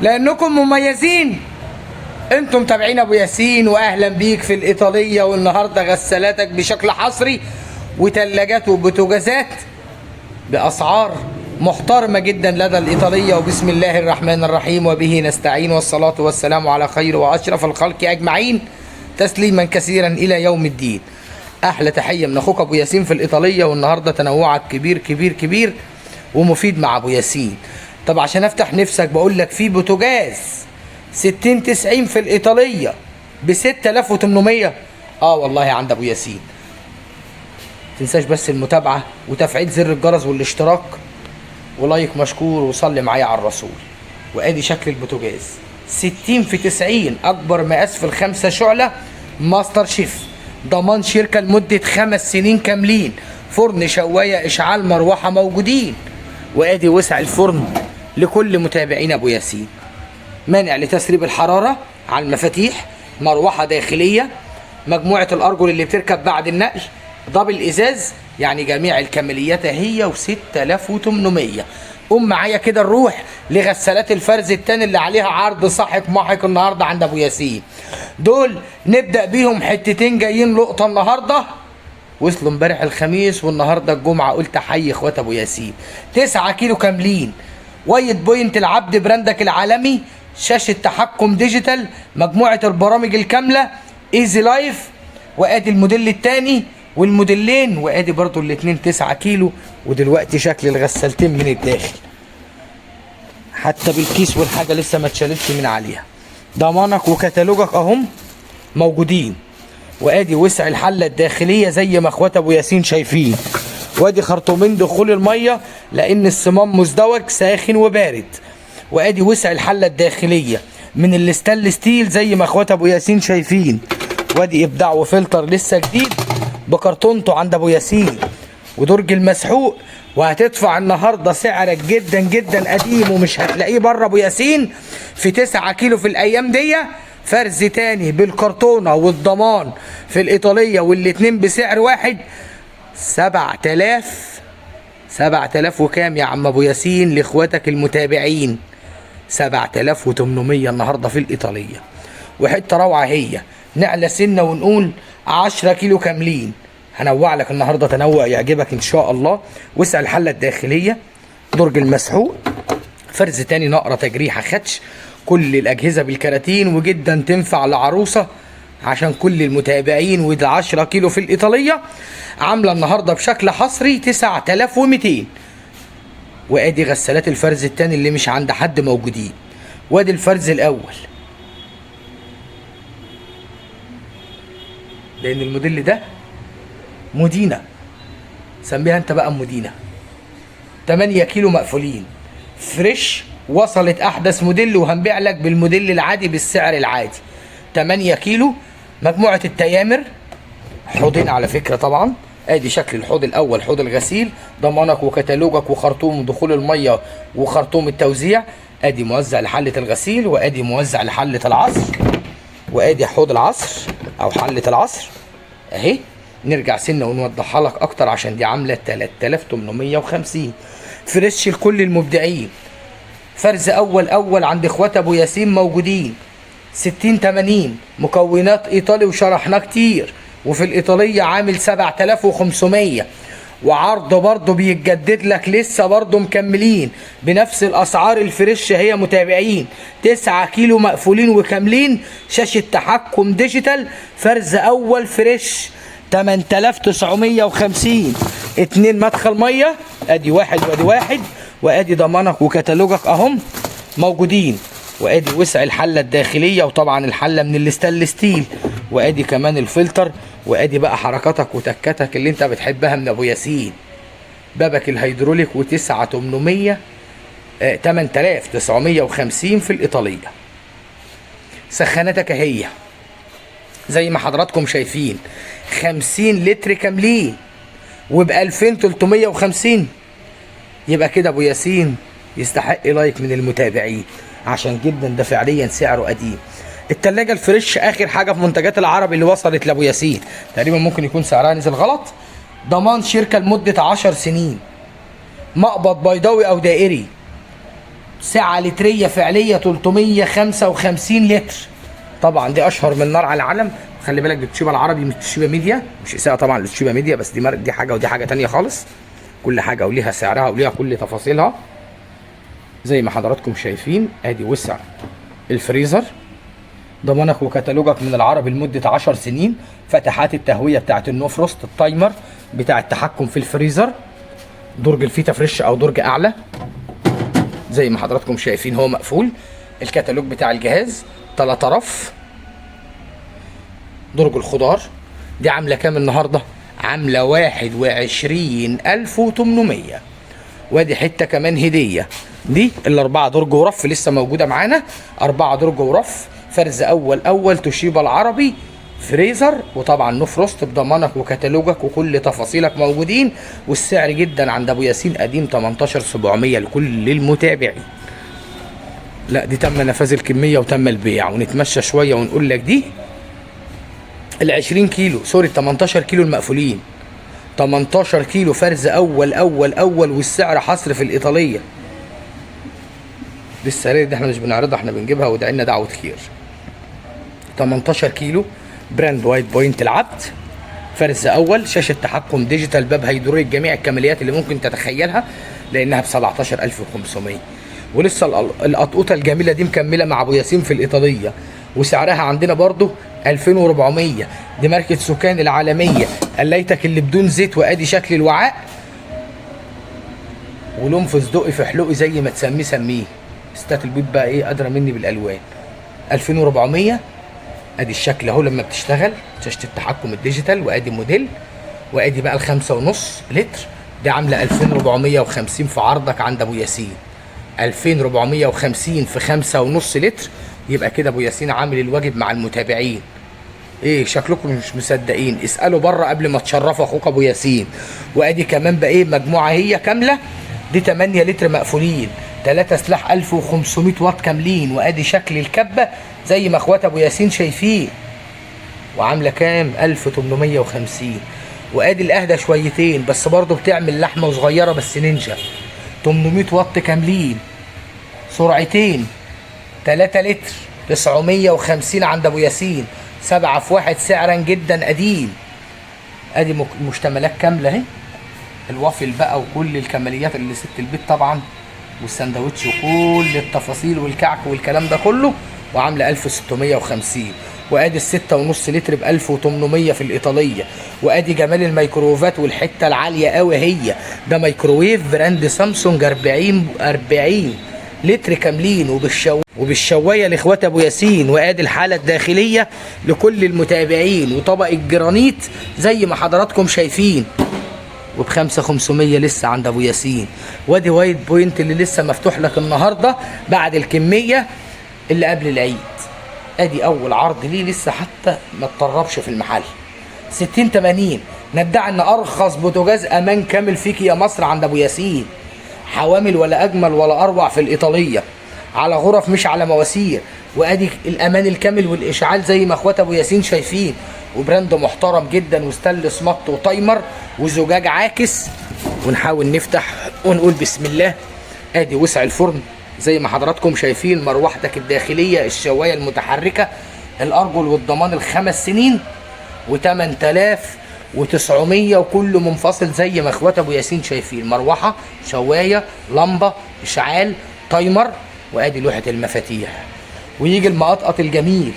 لانكم مميزين. انتم متابعين ابو ياسين، واهلا بيك في الايطاليه. والنهارده غسالاتك بشكل حصري، وثلاجات وبوتاجازات باسعار محترمه جدا لدى الايطاليه. وبسم الله الرحمن الرحيم وبه نستعين، والصلاه والسلام على خير واشرف الخلق اجمعين، تسليما كثيرا الى يوم الدين. احلى تحيه من اخوك ابو ياسين في الايطاليه. والنهارده تنوعك كبير كبير كبير ومفيد مع ابو ياسين. طب عشان افتح نفسك بقول لك في بوتاجاز 60 90 في الايطاليه ب 6800. والله عند ابو ياسين. تنساش بس المتابعه وتفعيل زر الجرس والاشتراك ولايك مشكور، وصلي معايا على الرسول. وادي شكل البوتاجاز 60 في 90، اكبر مقاس في الخمسه شعله، ماستر شيف، ضمان شركه لمده 5 سنين كاملين، فرن شوايه اشعال مروحه موجودين. وادي وسع الفرن لكل متابعين ابو ياسين، مانع لتسريب الحراره على المفاتيح، مروحه داخليه، مجموعه الارجل اللي بتركب بعد النقل، دبل ازاز، يعني جميع الكماليات هي و6800. قوم معايا كده نروح لغسالات الفرز التاني اللي عليها عرض صاحك محك النهارده عند ابو ياسين. دول نبدا بيهم حتتين جايين لقطه النهارده، وصلوا امبارح الخميس والنهارده الجمعه، قلت حي اخوات ابو ياسين. 9 كيلو كاملين، وايت بوينت العبد براندك العالمي، شاشه تحكم ديجيتال، مجموعه البرامج الكامله، ايزي لايف. وادي الموديل الثاني والموديلين، وادي برضو الاثنين 9 كيلو. ودلوقتي شكل الغسالتين من الداخل حتى بالكيس والحاجه لسه ما اتشالتش من عليها. ضمانك وكتالوجك اهم موجودين. وادي وسع الحله الداخليه زي ما اخوات ابو ياسين شايفين. وادي خرطومين دخول الميه لان الصمام مزدوج ساخن وبارد. وادي وسع الحله الداخليه من الستانلس ستيل زي ما اخوات ابو ياسين شايفين. وادي ابداع وفلتر لسه جديد بكرتونته عند ابو ياسين، ودرج المسحوق. وهتدفع النهارده سعرك جدا جدا قديم ومش هتلاقيه بره ابو ياسين في 9 كيلو في الايام دي. فرز تاني بالكرتونه والضمان في الايطاليه، والاتنين بسعر واحد. 7000 وكام يا عم ابو ياسين لاخواتك المتابعين؟ 7800 النهارده في الايطاليه. وحته روعه هي، نعلى سنه ونقول 10 كيلو كاملين. هنوع لك النهارده تنوع يعجبك ان شاء الله. وسع الحله الداخليه، درج المسحوق، فرز تاني نقره تجريحه خدش، كل الاجهزه بالكراتين، وجدا تنفع لعروسه عشان كل المتابعين. وده 10 كيلو في الايطاليه، عامله النهارده بشكل حصري 9200. وادي غسالات الفرز التاني اللي مش عند حد موجودين. وادي الفرز الاول، لان الموديل ده مودينا، سميها انت بقى مودينا. 8 كيلو مقفولين فريش، وصلت احدث موديل، وهنبيع لك بالموديل العادي بالسعر العادي. 8 كيلو، مجموعه التيامر، حوضين على فكره طبعا. ادي شكل الحوض الاول، حوض الغسيل، ضمانك وكتالوجك وخرطوم دخول الميه وخرطوم التوزيع. ادي موزع لحله الغسيل، وادي موزع لحله العصر. وادي حوض العصر او حله العصر اهي. نرجع سنه ونوضحها لك اكتر عشان دي عامله 3850. فريش لكل المبدعين. فرز اول عند اخوات ابو ياسين موجودين 60 80، مكونات ايطالي وشرحناه كتير. وفي الايطاليه عامل 7500، وعرض برضه بيتجدد لك لسه برضه مكملين بنفس الاسعار الفريش هي متابعين. 9 كيلو مقفولين وكاملين، شاشه تحكم ديجيتال، فرز اول فريش 8950. 2 مدخل ميه، ادي واحد وادي واحد. وادي ضمانك وكتالوجك اهم موجودين. وادي وسع الحله الداخليه، وطبعا الحله من الستانلس ستيل. وادي كمان الفلتر. وادي بقى حركاتك وتكاتك اللي انت بتحبها من ابو ياسين. بابك الهيدروليك و9800، 8950 في الايطاليه. سخانتك اهي زي ما حضراتكم شايفين، 50 لتر كاملين وب 2350. يبقى كده ابو ياسين يستحق لايك من المتابعين عشان جدا ده فعليا سعره قديم. التلاجة الفريش اخر حاجه في منتجات العرب اللي وصلت لابو ياسين، تقريبا ممكن يكون سعرها نزل غلط. ضمان شركه لمده 10 سنين، مقبض بيضاوي او دائري، سعة لترية فعلية 355 لتر. طبعا دي اشهر من نار على العالم. خلي بالك دي توشيبا العربي مش توشيبا ميديا، مش اساءة طبعا لتوشيبا ميديا، بس دي حاجة ودي حاجة تانية خالص. كل حاجة وليها سعرها وليها كل تفاصيلها. زي ما حضراتكم شايفين ادي وسع الفريزر، ضمانك وكتالوجك من العربي لمدة 10 سنين، فتحات التهوية بتاعت النو فروست، التايمر بتاع التحكم في الفريزر، درج الفيتا فريش او درج اعلى. زي ما حضراتكم شايفين هو مقفول. الكتالوج بتاع الجهاز 3 رف. درج الخضار دي عاملة كام النهاردة؟ عاملة 21,800. وادي حتة كمان هدية، دي ال4 درج ورف لسه موجودة معانا. 4 درج ورف، فرز أول توشيبا العربي فريزر، وطبعا نو فروست بضمانك وكتالوجك وكل تفاصيلك موجودين. والسعر جدا عند ابو ياسين قديم 18,700 لكل المتابعين. لا دي تم نفاذ الكميه وتم البيع. ونتمشى شويه ونقول لك دي ال 20 كيلو، سوري 18 كيلو المقفولين. 18 كيلو فرز اول والسعر حصر في الايطاليه. دي السعريه دي احنا مش بنعرضها، احنا بنجيبها وادعي لنا دعوه خير. 18 كيلو براند وايت بوينت العبد، فرز اول، شاشه تحكم ديجيتال، باب هيدروليك، جميع الكماليات اللي ممكن تتخيلها لانها ب 17,500. ولسه القطقوطه الجميله دي مكمله مع ابو ياسين في الايطاليه، وسعرها عندنا برضو 2400. دي ماركه سوكان العالميه، قليتك اللي بدون زيت. وادي شكل الوعاء، ولون فستقي في حلقي زي ما تسميه سميه. ستات البيت بقى ايه ادرى مني بالالوان. 2400. ادي الشكل اهو لما بتشتغل، شاشه التحكم الديجيتال. وادي موديل، وادي بقى ال5.5 لتر دي عامله 2450 في عرضك عند ابو ياسين. 2450 في 5.5 لتر، يبقى كده ابو ياسين عامل الواجب مع المتابعين. ايه شكلكم مش مصدقين؟ اسالوا بره قبل ما تشرفوا اخوك ابو ياسين. وادي كمان بقى ايه مجموعه هي كامله، دي 8 لتر مقفولين، 3 سلاح 1500 واط كاملين. وادي شكل الكبه زي ما اخوات ابو ياسين شايفين، وعامله كام؟ 1850. وادي الاهدى شويتين بس برضو بتعمل لحمه صغيره بس نينجا، 800 واط كاملين، سرعتين، 3 لتر 950 عند ابو ياسين، 7 في 1 سعرا جدا قديم. ادي مشتملات كامله اهي، الوافل بقى وكل الكماليات اللي ست البيت طبعا، والساندوتش وكل التفاصيل والكعك والكلام ده كله، وعامله 1650. وادي ال6.5 لتر ب 1800 في الايطاليه. وادي جمال الميكروويفات والحته العاليه قوي، هي ده ميكروويف براند سامسونج 40 لتر كاملين وبالشوايه لاخوات ابو ياسين. وادي الحاله الداخليه لكل المتابعين، وطبق الجرانيت زي ما حضراتكم شايفين، وب5,500 لسه عند ابو ياسين. وادي وايت بوينت اللي لسه مفتوح لك النهارده بعد الكميه اللي قبل العيد. ادي اول عرض ليه لسه حتى ما اتطربش في المحل. 6080 ندعي ان ارخص بوتاجاز امان كامل فيك يا مصر عند ابو ياسين. حوامل ولا اجمل ولا اروع في الايطاليه، على غرف مش على مواسير. وادي الامان الكامل والاشعال زي ما اخوات ابو ياسين شايفين، وبراند محترم جدا، وستانلس مط وتايمر وزجاج عاكس. ونحاول نفتح ونقول بسم الله. ادي وسع الفرن زي ما حضراتكم شايفين، مروحتك الداخليه، الشوايه المتحركه، الارجل والضمان ال5 سنين، و8900 وكله منفصل زي ما اخوات ابو ياسين شايفين. مروحه، شوايه، لمبه، اشعال، تايمر. وادي لوحه المفاتيح. ويجي المقطقط الجميل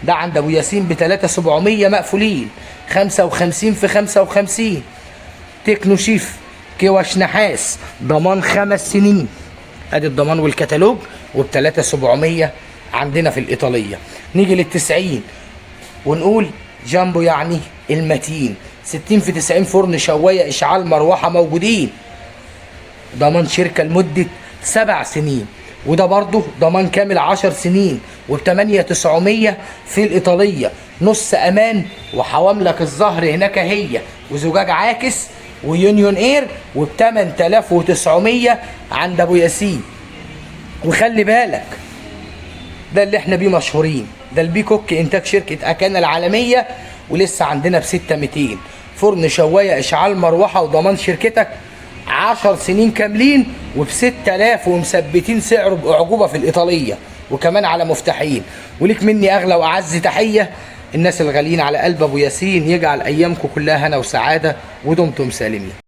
ده عند ابو ياسين ب 3700 مقفولين، 55 في 55. تكنو شيف كوش نحاس، ضمان 5 سنين. ادي الضمان والكتالوج، وب 3700 عندنا في الايطاليه. نيجي لل90 ونقول جامبو يعني المتين، 60 في 90 فرن، شوايه، اشعال، مروحه موجودين. ضمان شركه لمده 7 سنين. وده برضه ضمان كامل 10 سنين، وب 8900 في الايطاليه. نص امان، وحواملك الظهر هناك هي، وزجاج عاكس، ويونيون اير، وب 8900 عند ابو ياسين. وخلي بالك ده اللي احنا بيه مشهورين، ده البيكوك انتاج شركه اكانا العالميه، ولسه عندنا ب 6200. فرن، شوايه، اشعال، مروحه، وضمان شركتك 10 سنين كاملين، وب6000 ومثبتين سعره باعجوبه في الايطاليه، وكمان على مفتاحين. وليك مني اغلى واعز تحيه. الناس الغاليين على قلب ابو ياسين، يجعل ايامكم كلها هنا وسعاده ودمتم سالمين.